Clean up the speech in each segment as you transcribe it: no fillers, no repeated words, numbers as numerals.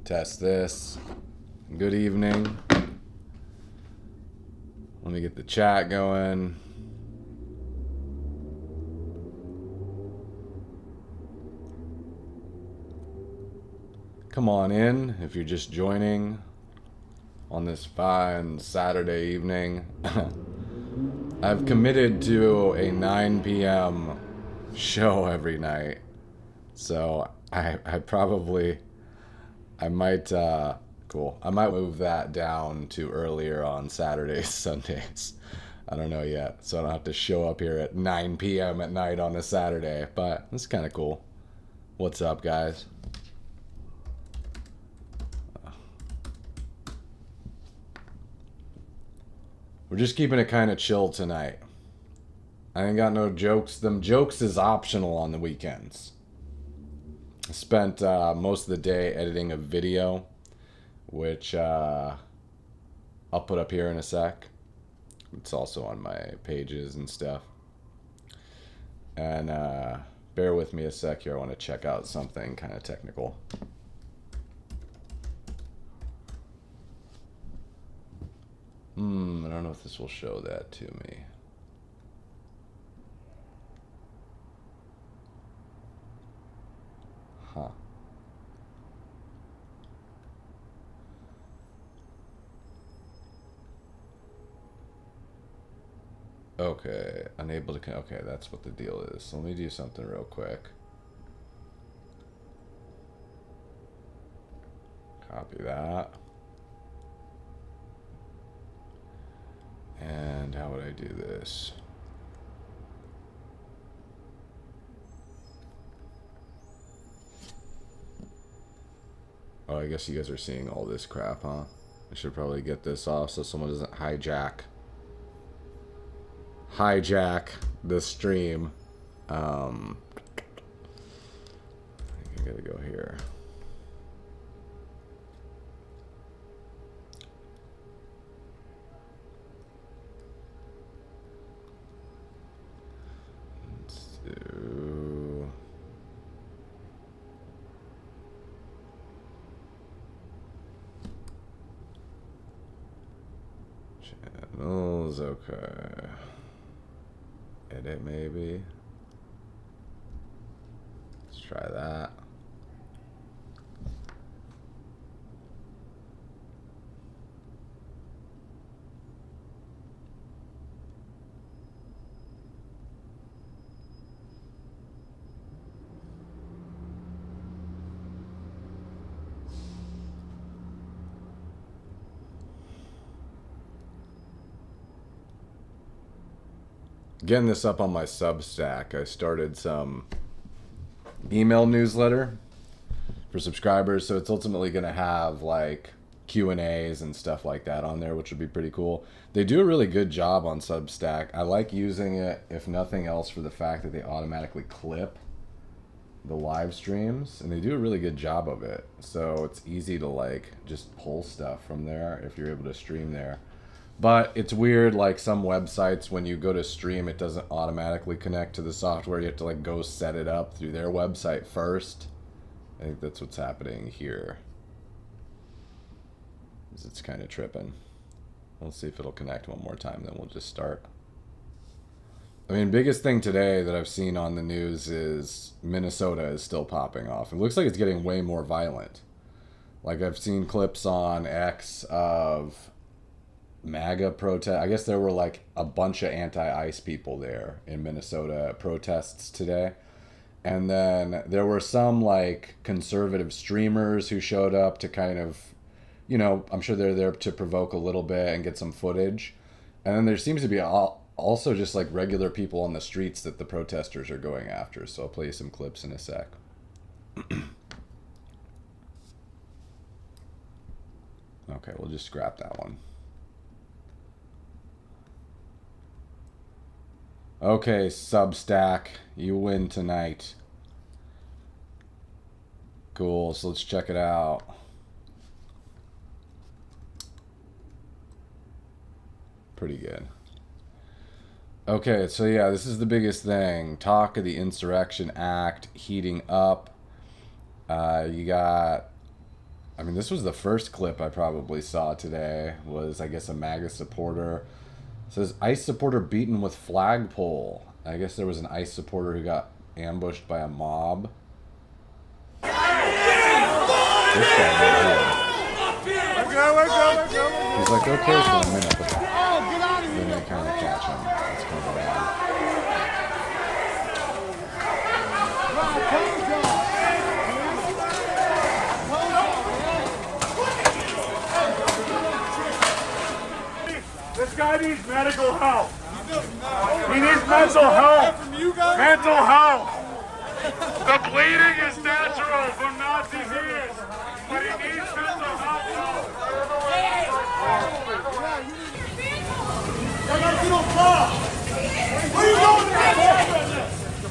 Test this. Good evening. Let me get the chat going. Come on in if you're just joining on this fine Saturday evening. I've committed to a 9 p.m. show every night. So I might move that down to earlier on Saturdays, Sundays. I don't know yet. So I don't have to show up here at 9 p.m. at night on a Saturday. But it's kind of cool. What's up, guys? We're just keeping it kind of chill tonight. I ain't got no jokes. Them jokes is optional on the weekends. I spent most of the day editing a video, which I'll put up here in a sec. It's also on my pages and stuff. And bear with me a sec here. I want to check out something kind of technical. I don't know if this will show that to me. Huh. Okay, unable to, okay, that's what the deal is. So let me do something real quick. Copy that. And how would I do this? Oh, I guess you guys are seeing all this crap, huh? I should probably get this off so someone doesn't hijack the stream. I gotta go here. Let's do... channels, okay. Edit maybe. Let's try that. Getting this up on my Substack. I started some email newsletter for subscribers, so it's ultimately going to have like Q&As and stuff like that on there, which would be pretty cool. They do a really good job on Substack. I like using it, if nothing else, for the fact that they automatically clip the live streams, and they do a really good job of it. So it's easy to like just pull stuff from there if you're able to stream there. But it's weird, like some websites, when you go to stream, it doesn't automatically connect to the software. You have to like go set it up through their website first. I think that's what's happening here. It's kind of tripping. Let's see if it'll connect one more time, then we'll just start. I mean, biggest thing today that I've seen on the news is Minnesota is still popping off. It looks like it's getting way more violent. Like I've seen clips on X of MAGA protest. I guess there were like a bunch of anti-ICE people there in Minnesota protests today. And then there were some like conservative streamers who showed up to kind of, you know, I'm sure they're there to provoke a little bit and get some footage. And then there seems to be also just like regular people on the streets that the protesters are going after. So I'll play you some clips in a sec. Okay, we'll just scrap that one. Okay, Substack, you win tonight. Cool, so let's check it out. Pretty good. Okay, so yeah, this is the biggest thing. Talk of the Insurrection Act heating up. You got I mean, this was the first clip I probably saw today. Was, I guess, a MAGA supporter. It says ICE supporter beaten with flagpole. I guess there was an ICE supporter who got ambushed by a mob. This guy right here. He's like okay for a minute, but then they kind of catch him. It's kind of bad. This guy needs medical help. He needs mental help. Mental help. The bleeding is natural from Nazi's ears, but he needs mental help.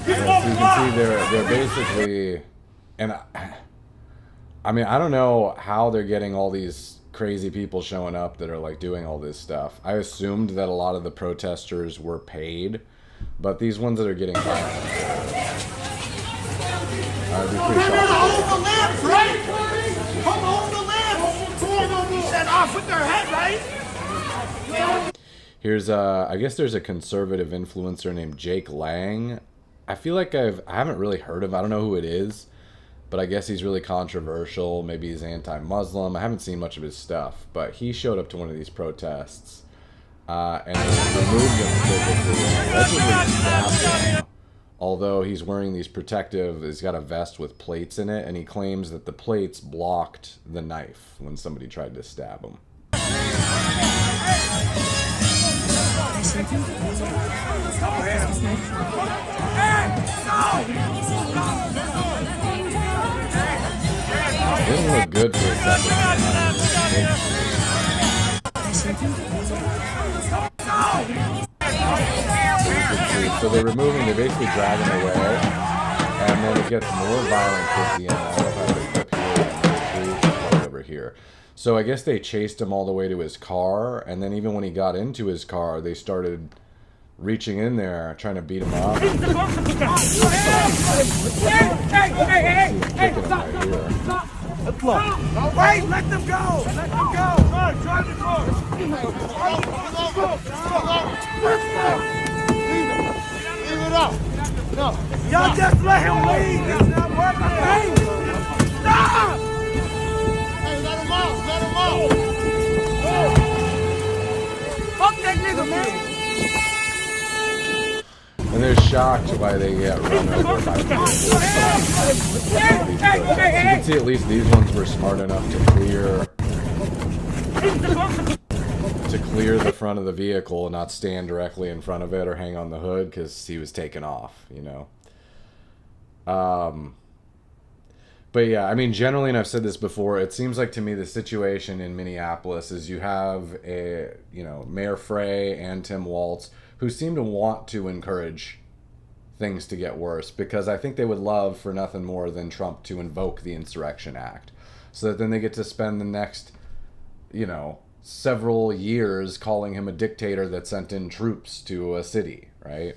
So you can see they're basically, and I mean, I don't know how they're getting all these crazy people showing up that are like doing all this stuff. I assumed that a lot of the protesters were paid, but these ones that are getting violent, I'd be pretty shocked. Here's I guess there's a conservative influencer named Jake Lang. I feel like I haven't really heard of. I don't know who it is, but I guess he's really controversial. Maybe he's anti-Muslim. I haven't seen much of his stuff, but he showed up to one of these protests and removed him physically and allegedly stabbed him. Although he's wearing these protective, he's got a vest with plates in it, and he claims that the plates blocked the knife when somebody tried to stab him. It didn't look good for a second. So they remove him, they basically drag him away, and then it gets more violent towards the end. I don't know if I picked up here, right over here. So I guess they chased him all the way to his car, and then even when he got into his car, they started reaching in there, trying to beat him up. Hey, Wait, let them go! Let them go! Drive the car! Leave it up! No. Y'all just let him leave! It's not working! Hey! Stop! Hey, let him out! Let him out! Fuck that nigga, man! And they're shocked why they get run over by people. You can see at least these ones were smart enough to clear the front of the vehicle and not stand directly in front of it or hang on the hood because he was taken off, you know. But yeah, I mean, generally, and I've said this before, it seems like to me the situation in Minneapolis is you have a, you know, Mayor Frey and Tim Walz who seem to want to encourage things to get worse because I think they would love for nothing more than Trump to invoke the Insurrection Act so that then they get to spend the next, you know, several years calling him a dictator that sent in troops to a city, right?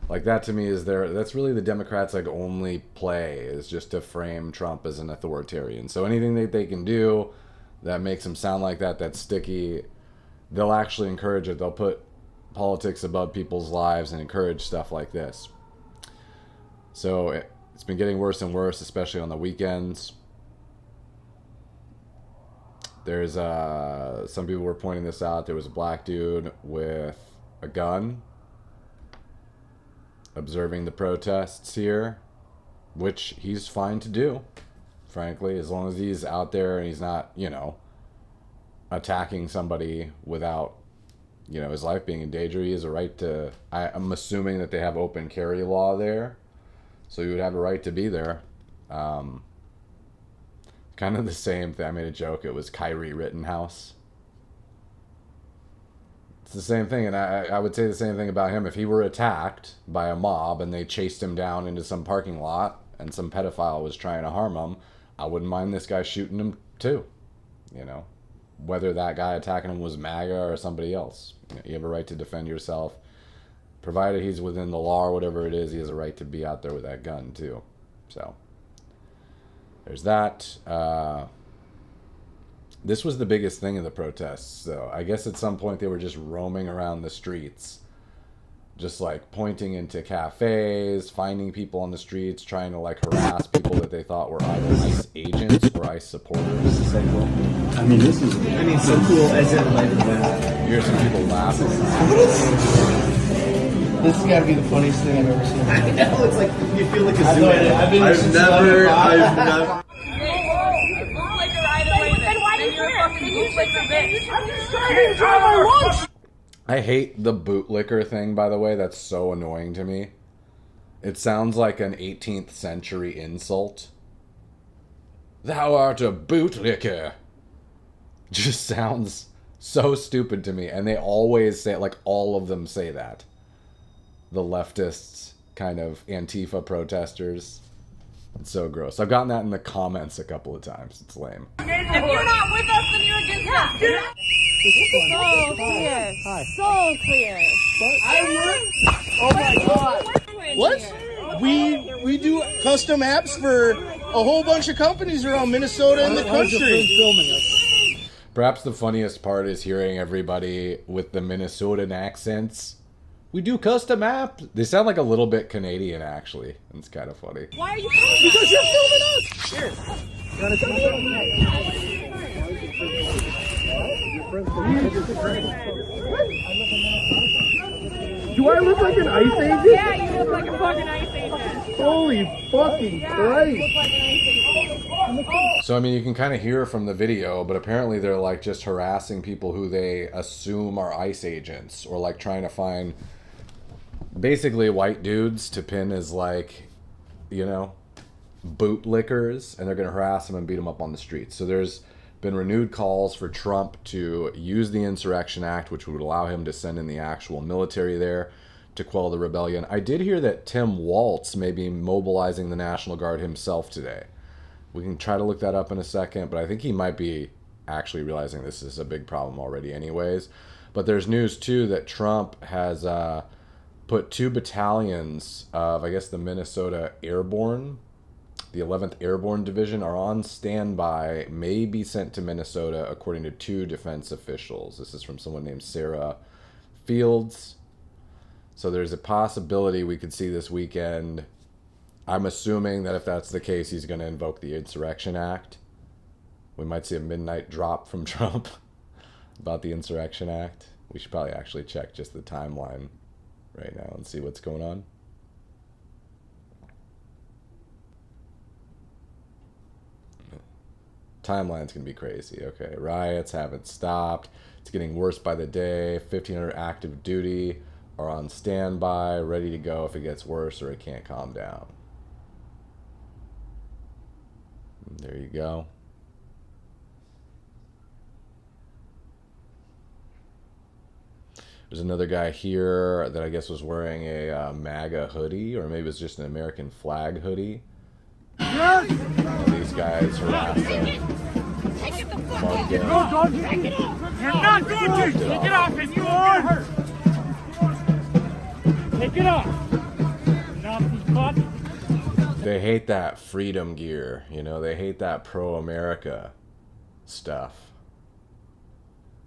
Like that to me is that's really the Democrats' like only play is just to frame Trump as an authoritarian. So anything that they can do that makes him sound like that, that's sticky, they'll actually encourage it. They'll put politics above people's lives and encourage stuff like this. So it's been getting worse and worse, especially on the weekends. There's some people were pointing this out. There was a black dude with a gun observing the protests here, which he's fine to do, frankly, as long as he's out there and he's not, you know, attacking somebody without, you know, his life being in danger. He has a right to, I'm assuming that they have open carry law there, so he would have a right to be there. Kind of the same thing. I made a joke. It was Kyrie Rittenhouse. It's the same thing, and I would say the same thing about him. If he were attacked by a mob and they chased him down into some parking lot and some pedophile was trying to harm him, I wouldn't mind this guy shooting him too, you know, whether that guy attacking him was MAGA or somebody else. You know, you have a right to defend yourself. Provided he's within the law or whatever it is, he has a right to be out there with that gun too. So there's that. This was the biggest thing in the protests, though. I guess at some point they were just roaming around the streets, just like pointing into cafes, finding people on the streets, trying to like harass people that they thought were either ICE agents or ICE supporters. I mean, this is, I mean, so cool as it like that. You hear some people laughing. This has got to be the funniest thing I've ever seen. I know, it's like, you feel like a zoo. I've never. I hate the bootlicker thing, by the way. That's so annoying to me. It sounds like an 18th century insult. Thou art a bootlicker. Just sounds so stupid to me. And they always say it, like all of them say that. The leftists, kind of Antifa protesters. It's so gross. I've gotten that in the comments a couple of times. It's lame. If you're not with us, then you're against us. So clear. Hi. So clear. Oh my god. What? We do custom apps for a whole bunch of companies around Minnesota and the country. Perhaps the funniest part is hearing everybody with the Minnesotan accents. We do custom apps. They sound like a little bit Canadian, actually. It's kind of funny. Why are you filming? Because you're filming us. Here. You want to come Do I look like an ICE agent? Yeah, you look like a fucking ICE agent. Holy fucking Christ. So, I mean, you can kind of hear from the video, but apparently they're, like, just harassing people who they assume are ICE agents, or, like, trying to find basically white dudes to pin as, like, you know, bootlickers, and they're going to harass them and beat them up on the streets. So there's been renewed calls for Trump to use the Insurrection Act, which would allow him to send in the actual military there to quell the rebellion. I did hear that Tim Walz may be mobilizing the National Guard himself today. We can try to look that up in a second, but I think he might be actually realizing this is a big problem already anyways. But there's news, too, that Trump has put 2 battalions of, I guess, the Minnesota Airborne, the 11th Airborne Division, are on standby, may be sent to Minnesota, according to 2 defense officials. This is from someone named Sarah Fields. So there's a possibility we could see this weekend. I'm assuming that if that's the case, he's going to invoke the Insurrection Act. We might see a midnight drop from Trump about the Insurrection Act. We should probably actually check just the timeline right now and see what's going on. Timeline's going to be crazy. Okay, riots haven't stopped. It's getting worse by the day. 1,500 active duty are on standby, ready to go if it gets worse or it can't calm down. There you go. There's another guy here that I guess was wearing a MAGA hoodie, or maybe it's just an American flag hoodie. These guys harassed him. You're not going to! Take it off and you are hurt! Take it off! They hate that freedom gear, you know, they hate that pro-America stuff.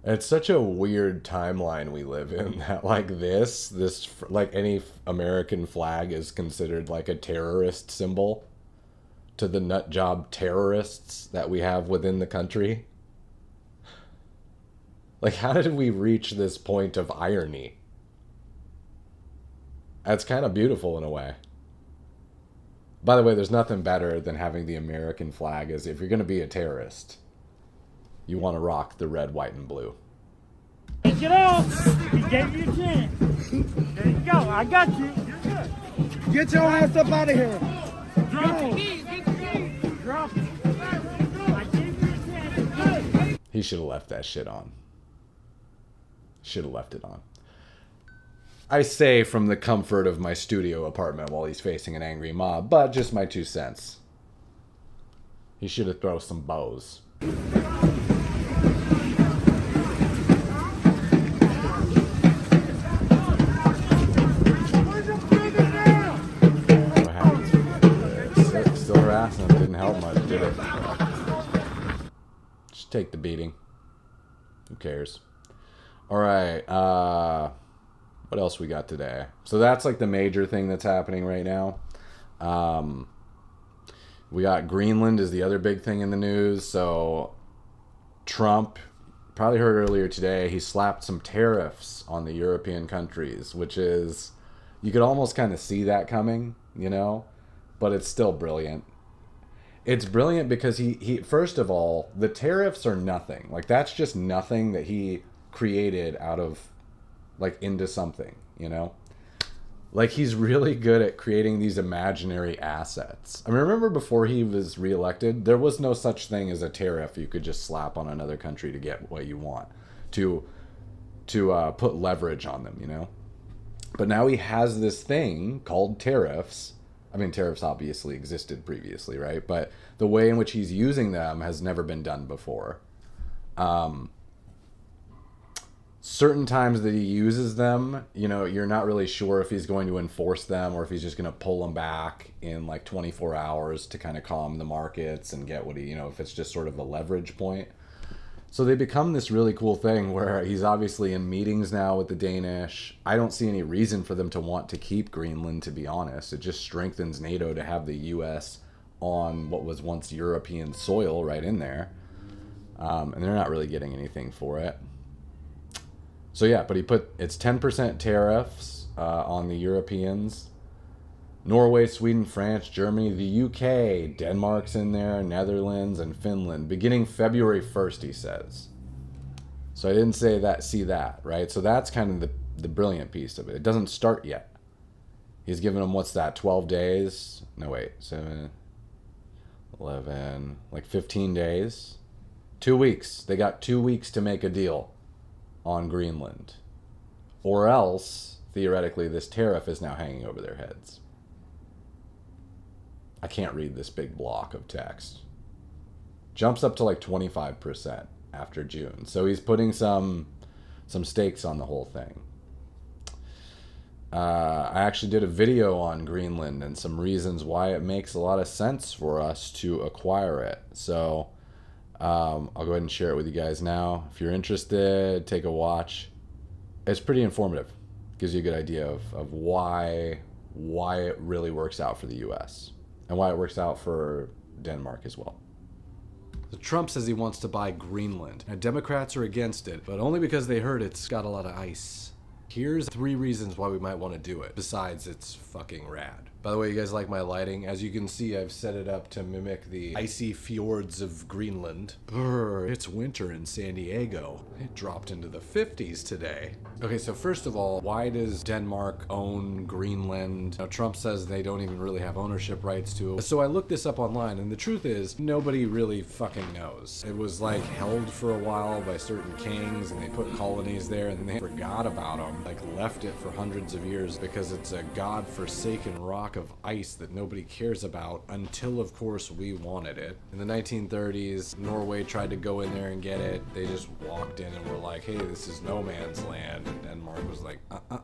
It's such a weird timeline we live in that, like, this, like, any American flag is considered like a terrorist symbol to the nut job terrorists that we have within the country. Like, how did we reach this point of irony? That's kind of beautiful in a way. By the way, there's nothing better than having the American flag as if you're going to be a terrorist. You want to rock the red, white, and blue. Take it off! He gave you a chance. There you go. I got you. You're good. Get your ass up out of here. Drop the keys. Get the keys. Drop it. I gave you a chance. He should have left that shit on. Should have left it on. I say from the comfort of my studio apartment while he's facing an angry mob, but just my 2 cents. He should have thrown some bows. What happens when you do this? Still harassing him. Didn't help much, did it? Just take the beating. Who cares? All right. What else we got today? So that's like the major thing that's happening right now. We got Greenland is the other big thing in the news. So Trump, probably heard earlier today, he slapped some tariffs on the European countries, which is, you could almost kind of see that coming, you know, but it's still brilliant. It's brilliant because he first of all, the tariffs are nothing. Like, that's just nothing that he created out of, like, into something, you know? Like, he's really good at creating these imaginary assets. I mean, remember before he was reelected, there was no such thing as a tariff you could just slap on another country to get what you want, to put leverage on them, you know? But now he has this thing called tariffs. I mean, tariffs obviously existed previously, right? But the way in which he's using them has never been done before. Certain times that he uses them, you know, you're not really sure if he's going to enforce them or if he's just going to pull them back in like 24 hours to kind of calm the markets and get what he, you know, if it's just sort of a leverage point. So they become this really cool thing where he's obviously in meetings now with the Danish. I don't see any reason for them to want to keep Greenland, to be honest. It just strengthens NATO to have the U.S. on what was once European soil right in there. And they're not really getting anything for it. So yeah, but it's 10% tariffs on the Europeans. Norway, Sweden, France, Germany, the UK, Denmark's in there, Netherlands, and Finland, beginning February 1st, he says. So I didn't say that, see that, right? So that's kind of the brilliant piece of it. It doesn't start yet. He's giving them, what's that, 12 days? No, wait, 7, 11, like 15 days? 2 weeks. They got 2 weeks to make a deal on Greenland. Or else, theoretically, this tariff is now hanging over their heads. I can't read this big block of text. Jumps up to like 25% after June. So he's putting some stakes on the whole thing. I actually did a video on Greenland and some reasons why it makes a lot of sense for us to acquire it. So I'll go ahead and share it with you guys now. If you're interested, take a watch. It's pretty informative. Gives you a good idea of why it really works out for the U.S. and why it works out for Denmark as well. So Trump says he wants to buy Greenland. Now, Democrats are against it, but only because they heard it's got a lot of ice. Here's 3 reasons why we might want to do it, besides it's fucking rad. By the way, you guys like my lighting? As you can see, I've set it up to mimic the icy fjords of Greenland. Brr, it's winter in San Diego. It dropped into the 50s today. Okay, so first of all, why does Denmark own Greenland? Now, Trump says they don't even really have ownership rights to it. So I looked this up online, and the truth is, nobody really fucking knows. It was like held for a while by certain kings, and they put colonies there, and then they forgot about them, like left it for hundreds of years because it's a godforsaken rock of ice that nobody cares about until, of course, we wanted it. In the 1930s, Norway tried to go in there and get it. They just walked in and were like, hey, this is no man's land. And Denmark was like,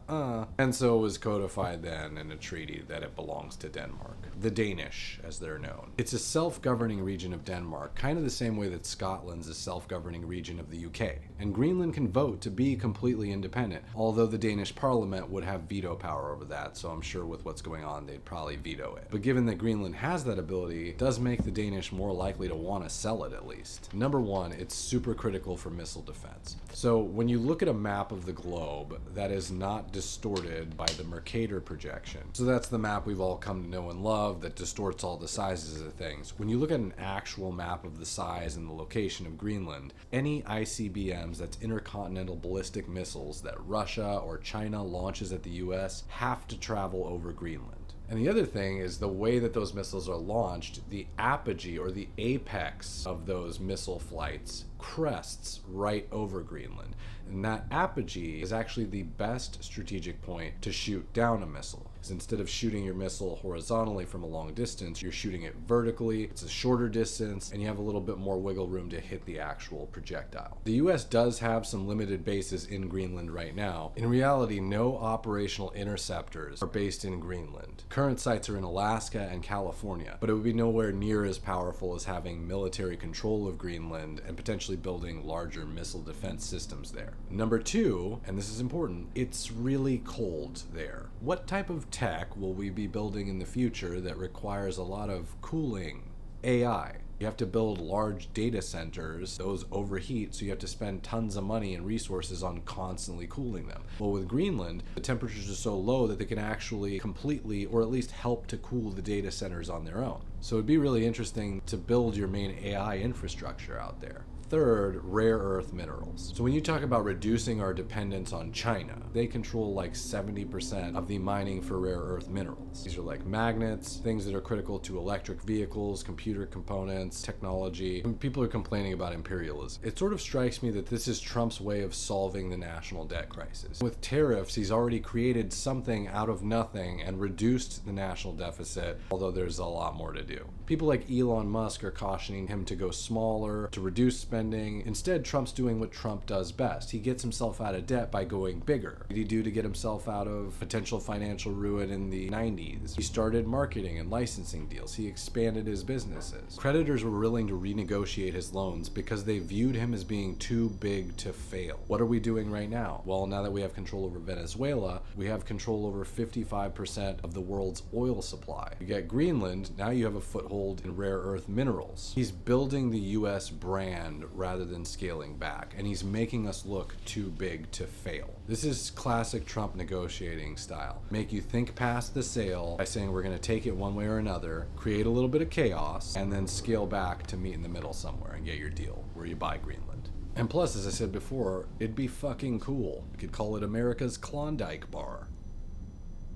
And so it was codified then in a treaty that it belongs to Denmark. The Danish, as they're known. It's a self-governing region of Denmark, kind of the same way that Scotland's a self-governing region of the UK. And Greenland can vote to be completely independent, although the Danish parliament would have veto power over that, so I'm sure with what's going on, they'd probably veto it. But given that Greenland has that ability, it does make the Danish more likely to want to sell it at least. Number one, it's super critical for missile defense. So when you look at a map of the globe that is not distorted by the Mercator projection, so that's the map we've all come to know and love that distorts all the sizes of things. When you look at an actual map of the size and the location of Greenland, any ICBMs, that's intercontinental ballistic missiles, that Russia or China launches at the US have to travel over Greenland. And the other thing is the way that those missiles are launched, the apogee or the apex of those missile flights crests right over Greenland. And that apogee is actually the best strategic point to shoot down a missile. is instead of shooting your missile horizontally from a long distance, you're shooting it vertically. It's a shorter distance, and you have a little bit more wiggle room to hit the actual projectile. The US does have some limited bases in Greenland right now. In reality, no operational interceptors are based in Greenland. Current sites are in Alaska and California, but it would be nowhere near as powerful as having military control of Greenland and potentially building larger missile defense systems there. Number two, and this is important, it's really cold there. What type of tech will we be building in the future that requires a lot of cooling? AI. You have to build large data centers, those overheat, so you have to spend tons of money and resources on constantly cooling them. Well, with Greenland, the temperatures are so low that they can actually completely, or at least help to cool the data centers on their own. So it'd be really interesting to build your main AI infrastructure out there. Third, rare earth minerals. So when you talk about reducing our dependence on China, they control like 70% of the mining for rare earth minerals. These are like magnets, things that are critical to electric vehicles, computer components, technology. When people are complaining about imperialism, it sort of strikes me that this is Trump's way of solving the national debt crisis. With tariffs, he's already created something out of nothing and reduced the national deficit, although there's a lot more to do. People like Elon Musk are cautioning him to go smaller, to reduce spending. Instead, Trump's doing what Trump does best. He gets himself out of debt by going bigger. What did he do to get himself out of potential financial ruin in the 90s? He started marketing and licensing deals. He expanded his businesses. Creditors were willing to renegotiate his loans because they viewed him as being too big to fail. What are we doing right now? Well, now that we have control over Venezuela, we have control over 55% of the world's oil supply. You get Greenland, now you have a foothold in rare earth minerals. He's building the US brand rather than scaling back, and he's making us look too big to fail. This is classic Trump negotiating style. Make you think past the sale by saying we're going to take it one way or another, create a little bit of chaos, and then scale back to meet in the middle somewhere and get your deal where you buy Greenland. And plus, as I said before, it'd be fucking cool. You could call it America's Klondike Bar.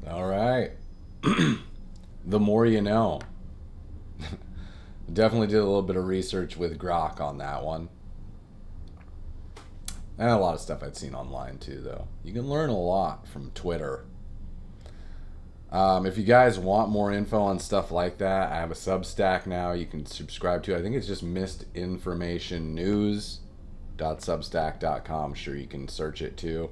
All right. The more you know. Definitely did a little bit of research with Grok on that one. And a lot of stuff I'd seen online too, though. You can learn a lot from Twitter. If you guys want more info on stuff like that, I have a Substack now you can subscribe to. I think it's just missedinformationnews.substack.com. Sure, you can search it too.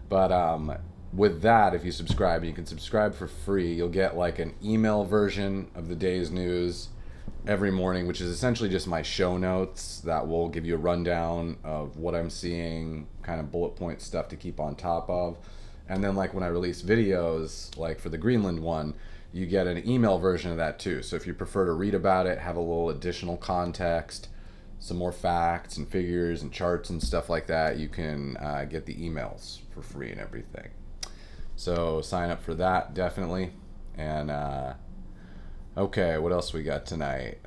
But with that, if you subscribe, you can subscribe for free. You'll get like an email version of the day's news every morning, which is essentially just my show notes that will give you a rundown of what I'm seeing, kind of bullet point stuff to keep on top of. And then like when I release videos, like for the Greenland one, you get an email version of that too. So if you prefer to read about it, have a little additional context, some more facts and figures and charts and stuff like that, you can get the emails for free and everything. So sign up for that, definitely. And okay, what else we got tonight?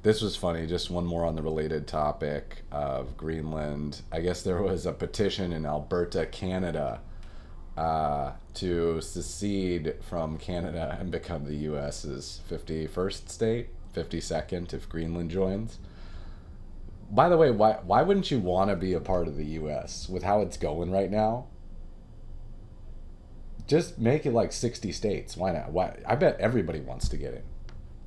This was funny, just one more on the related topic of Greenland. I guess there was a petition in Alberta, Canada, to secede from Canada and become the US's 51st state, 52nd if Greenland joins. By the way, why wouldn't you want to be a part of the US with how it's going right now? Just make it like 60 states. Why not? Why? I bet everybody wants to get in.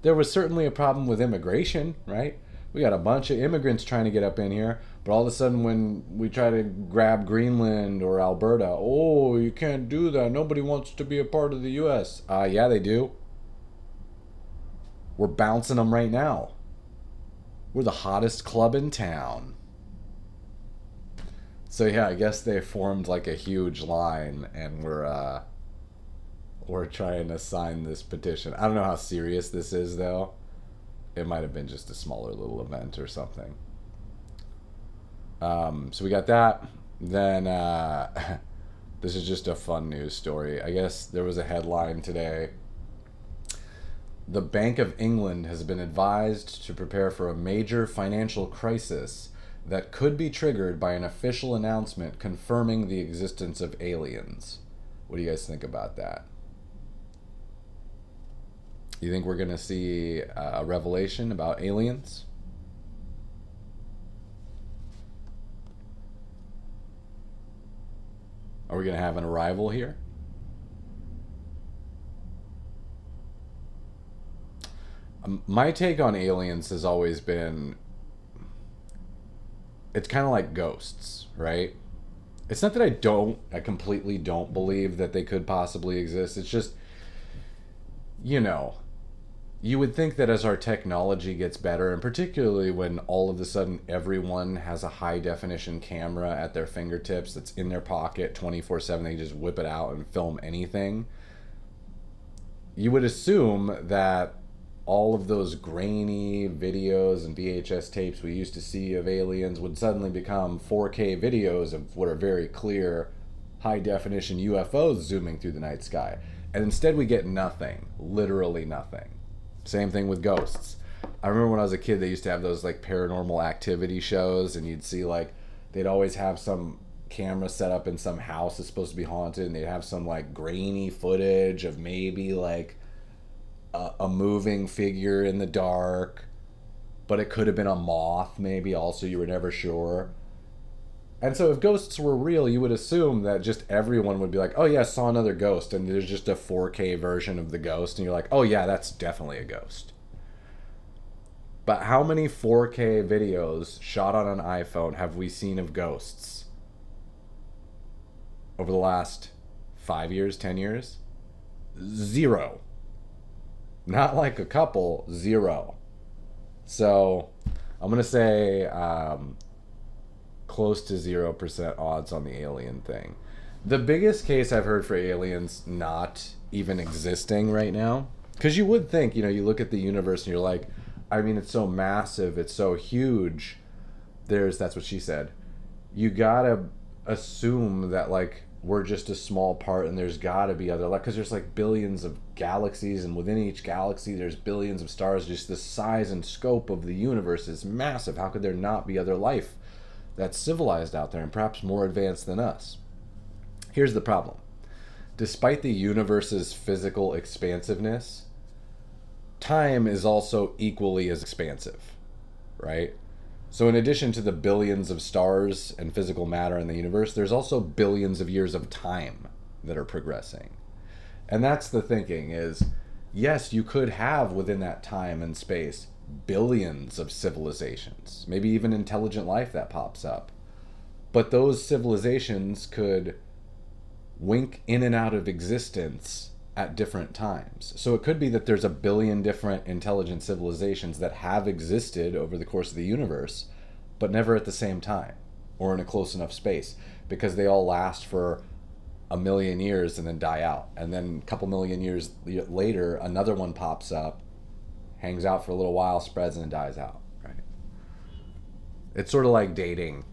There was certainly a problem with immigration, right? We got a bunch of immigrants trying to get up in here, but all of a sudden when we try to grab Greenland or Alberta, oh, you can't do that. Nobody wants to be a part of the US. Yeah, they do. We're bouncing them right now. We're the hottest club in town. So yeah, I guess they formed like a huge line, and we're trying to sign this petition. I don't know how serious this is, though. It might have been just a smaller little event or something. So we got that. Then this is just a fun news story. I guess there was a headline today. The Bank of England has been advised to prepare for a major financial crisis that could be triggered by an official announcement confirming the existence of aliens. What do you guys think about that? You think we're going to see a revelation about aliens? Are we going to have an arrival here? My take on aliens has always been, it's kind of like ghosts, right? It's not that I completely don't believe that they could possibly exist. It's just, you know, you would think that as our technology gets better, and particularly when all of a sudden everyone has a high definition camera at their fingertips that's in their pocket 24/7, they just whip it out and film anything. You would assume that all of those grainy videos and VHS tapes we used to see of aliens would suddenly become 4K videos of what are very clear, high definition UFOs zooming through the night sky. And instead we get nothing, literally nothing. Same thing with ghosts. I remember when I was a kid, they used to have those like paranormal activity shows, and you'd see like, they'd always have some camera set up in some house that's supposed to be haunted, and they'd have some like grainy footage of maybe like a moving figure in the dark, but it could have been a moth maybe also, you were never sure. And so if ghosts were real, you would assume that just everyone would be like, oh yeah, saw another ghost, and there's just a 4K version of the ghost, and you're like, oh yeah, that's definitely a ghost. But how many 4K videos shot on an iPhone have we seen of ghosts over the last 5 years, 10 years? Zero. Not like a couple, zero. So I'm going to say close to 0% odds on the alien thing. The biggest case I've heard for aliens not even existing right now, because you would think, you know, you look at the universe and you're like, I mean, it's so massive, it's so huge. That's what she said. You gotta assume that like we're just a small part, and there's gotta be other, like, because there's like billions of galaxies, and within each galaxy there's billions of stars. Just the size and scope of the universe is massive. How could there not be other life that's civilized out there and perhaps more advanced than us? Here's the problem. Despite the universe's physical expansiveness, time is also equally as expansive, right? So in addition to the billions of stars and physical matter in the universe, there's also billions of years of time that are progressing. And that's the thinking is, yes, you could have within that time and space billions of civilizations, maybe even intelligent life that pops up. But those civilizations could wink in and out of existence at different times. So it could be that there's a billion different intelligent civilizations that have existed over the course of the universe, but never at the same time or in a close enough space, because they all last for 1 million years and then die out. And then a couple million years later, another one pops up, hangs out for a little while, spreads, and then dies out, right? It's sort of like dating,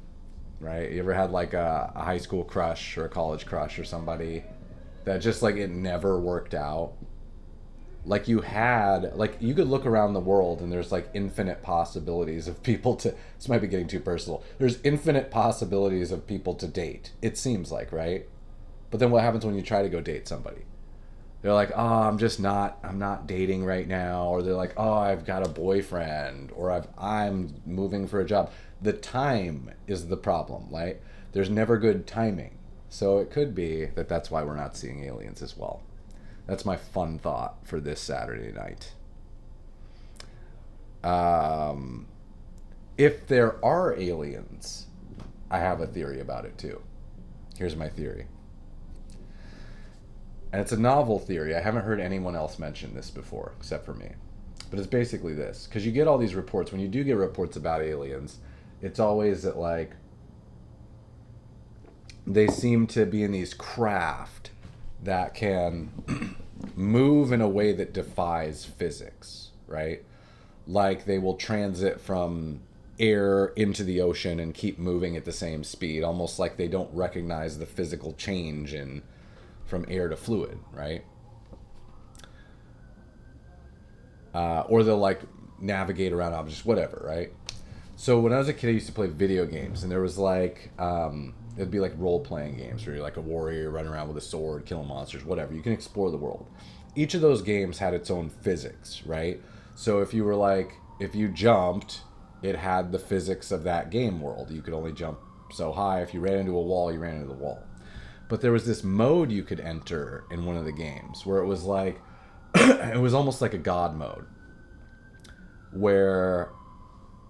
right? You ever had like a high school crush or a college crush or somebody that just like it never worked out? Like you could look around the world and there's like infinite possibilities of people to, this might be getting too personal, there's infinite possibilities of people to date, it seems like, right? But then what happens when you try to go date somebody? They're like, oh, I'm not dating right now. Or they're like, oh, I've got a boyfriend, or I'm moving for a job. The time is the problem, right? There's never good timing. So it could be that that's why we're not seeing aliens as well. That's my fun thought for this Saturday night. If there are aliens, I have a theory about it too. Here's my theory. And it's a novel theory. I haven't heard anyone else mention this before, except for me. But it's basically this. Because you get all these reports. When you do get reports about aliens, it's always that, like, they seem to be in these craft that can move in a way that defies physics, right? Like, they will transit from air into the ocean and keep moving at the same speed, almost like they don't recognize the physical change in from air to fluid, right? Or they'll like navigate around objects, whatever, right? So when I was a kid, I used to play video games, and there was like it'd be like role-playing games where you're like a warrior running around with a sword, killing monsters, whatever. You can explore the world. Each of those games had its own physics, right? So if you jumped, it had the physics of that game world. You could only jump so high. If you ran into a wall, you ran into the wall. But there was this mode you could enter in one of the games where it was like, it was almost like a god mode. where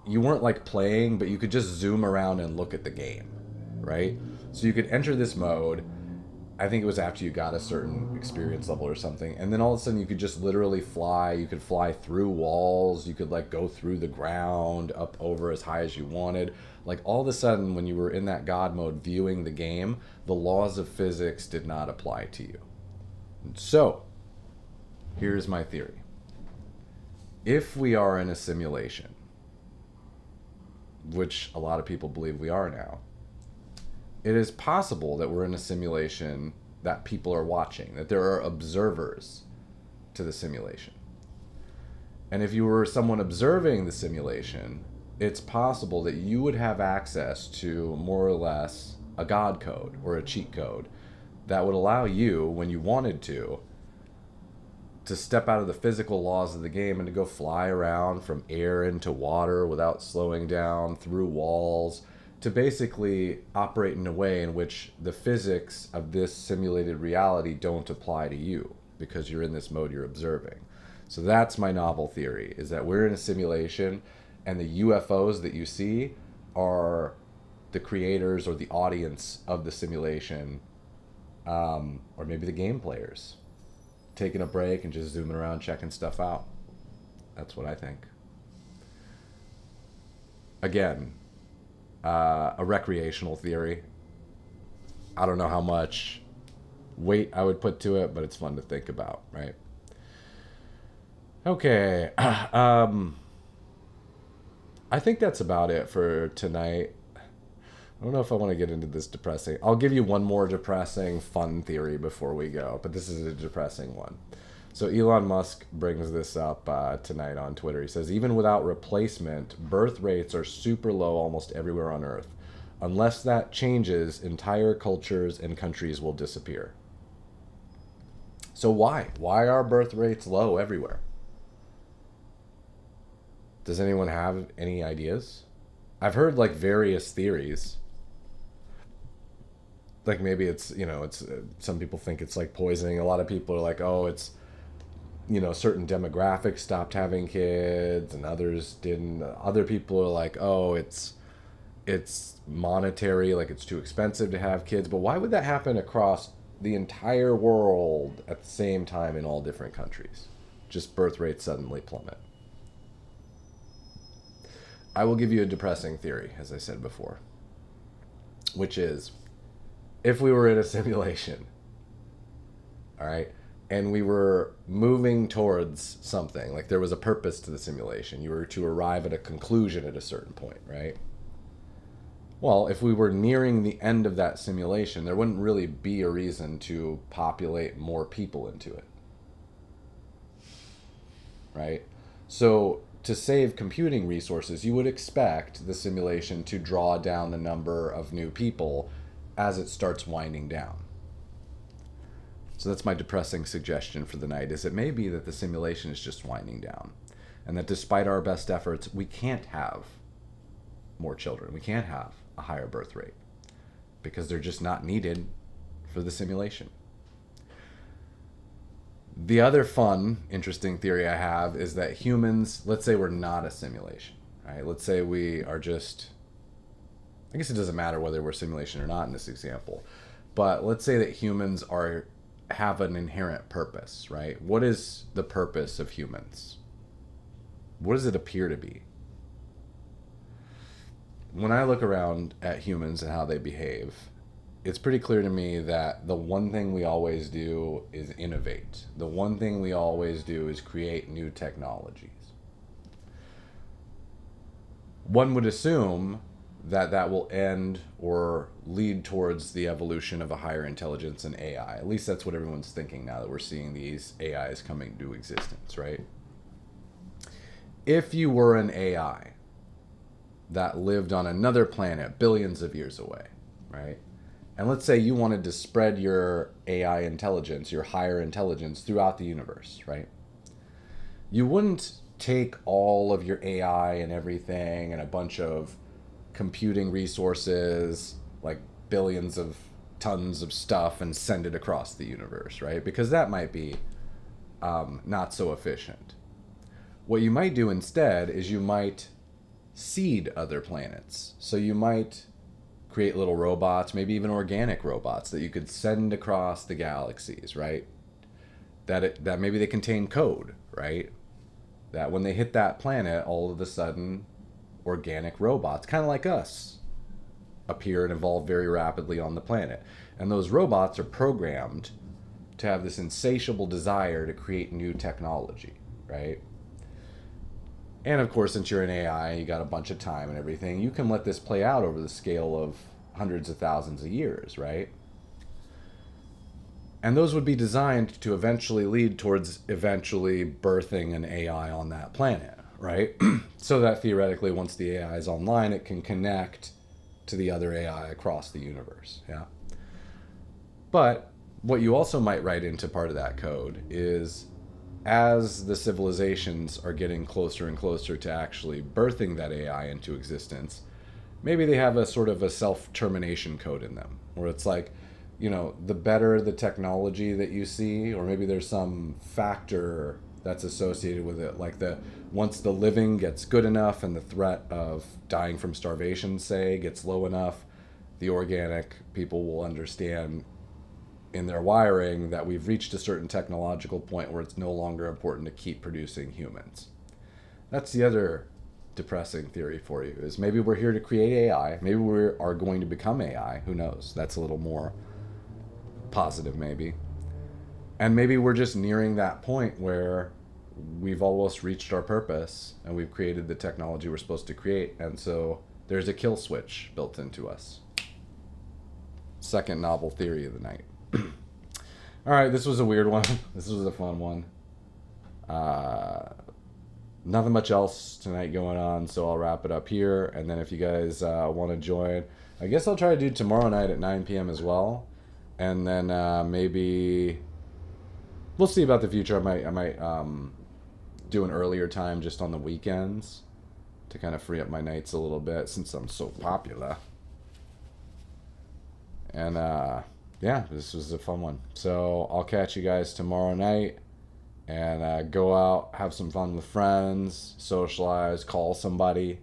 you weren't like playing, but you could just zoom around and look at the game, right? So you could enter this mode. I think it was after you got a certain experience level or something, and then all of a sudden you could just literally fly. You could fly through walls. You could like go through the ground, up over as high as you wanted. Like all of a sudden, when you were in that God mode viewing the game, the laws of physics did not apply to you. So, here's my theory. If we are in a simulation, which a lot of people believe we are now, it is possible that we're in a simulation that people are watching, that there are observers to the simulation. And if you were someone observing the simulation, it's possible that you would have access to more or less a God code or a cheat code that would allow you, when you wanted to step out of the physical laws of the game and to go fly around from air into water without slowing down, through walls, to basically operate in a way in which the physics of this simulated reality don't apply to you because you're in this mode you're observing. So that's my novel theory, is that we're in a simulation and the UFOs that you see are the creators or the audience of the simulation, or maybe the game players taking a break and just zooming around checking stuff out. That's what I think. Again, a recreational theory. I don't know how much weight I would put to it, but it's fun to think about, right? Okay. I think that's about it for tonight. I don't know if I want to get into this depressing. I'll give you one more depressing, fun theory before we go, but this is a depressing one. So Elon Musk brings this up tonight on Twitter. He says, even without replacement, birth rates are super low almost everywhere on Earth. Unless that changes, entire cultures and countries will disappear. So why? Why are birth rates low everywhere? Does anyone have any ideas? I've heard like various theories. Like maybe it's, it's some people think it's like poisoning. A lot of people are like, oh, it's, certain demographics stopped having kids and others didn't. Other people are like, oh, it's monetary, like it's too expensive to have kids. But why would that happen across the entire world at the same time in all different countries? Just birth rates suddenly plummet. I will give you a depressing theory, as I said before, which is, if we were in a simulation, all right, and we were moving towards something, like there was a purpose to the simulation, you were to arrive at a conclusion at a certain point, right? Well, if we were nearing the end of that simulation, there wouldn't really be a reason to populate more people into it, right? So to save computing resources, you would expect the simulation to draw down the number of new people as it starts winding down. So that's my depressing suggestion for the night, is it may be that the simulation is just winding down, and that despite our best efforts, we can't have more children. We can't have a higher birth rate because they're just not needed for the simulation. The other fun, interesting theory I have is that humans, let's say we're not a simulation, right? Let's say we are just, I guess it doesn't matter whether we're simulation or not in this example, but let's say that humans have an inherent purpose, right? What is the purpose of humans? What does it appear to be? When I look around at humans and how they behave, it's pretty clear to me that the one thing we always do is innovate. The one thing we always do is create new technologies. One would assume that that will end or lead towards the evolution of a higher intelligence and AI. At least that's what everyone's thinking now that we're seeing these AIs coming to existence, right? If you were an AI that lived on another planet billions of years away, right? And let's say you wanted to spread your AI intelligence, your higher intelligence throughout the universe, right? You wouldn't take all of your AI and everything and a bunch of computing resources, like billions of tons of stuff, and send it across the universe, right? Because that might be not so efficient. What you might do instead is you might seed other planets. So you might create little robots, maybe even organic robots that you could send across the galaxies, right? That maybe they contain code, right? That when they hit that planet, all of a sudden, organic robots, kind of like us, appear and evolve very rapidly on the planet. And those robots are programmed to have this insatiable desire to create new technology, right? And of course, since you're an AI, you got a bunch of time and everything, you can let this play out over the scale of hundreds of thousands of years, right? And those would be designed to eventually lead towards eventually birthing an AI on that planet, right? So that theoretically, once the AI is online, it can connect to the other AI across the universe, yeah? But what you also might write into part of that code is, as the civilizations are getting closer and closer to actually birthing that AI into existence, maybe they have a sort of a self-termination code in them, where it's like, you know, the better the technology that you see, or maybe there's some factor that's associated with it, like once the living gets good enough and the threat of dying from starvation, say, gets low enough, the organic people will understand in their wiring that we've reached a certain technological point where it's no longer important to keep producing humans. That's the other depressing theory for you, is maybe we're here to create AI, maybe we are going to become AI, who knows, that's a little more positive maybe. And maybe we're just nearing that point where we've almost reached our purpose and we've created the technology we're supposed to create, and so there's a kill switch built into us. Second novel theory of the night. All right, this was a weird one. This was a fun one. Nothing much else tonight going on, so I'll wrap it up here. And then if you guys want to join, I guess I'll try to do tomorrow night at 9 p.m. as well. And then maybe we'll see about the future. I might do an earlier time just on the weekends to kind of free up my nights a little bit since I'm so popular. And yeah, this was a fun one. So I'll catch you guys tomorrow night, and go out, have some fun with friends, socialize, call somebody.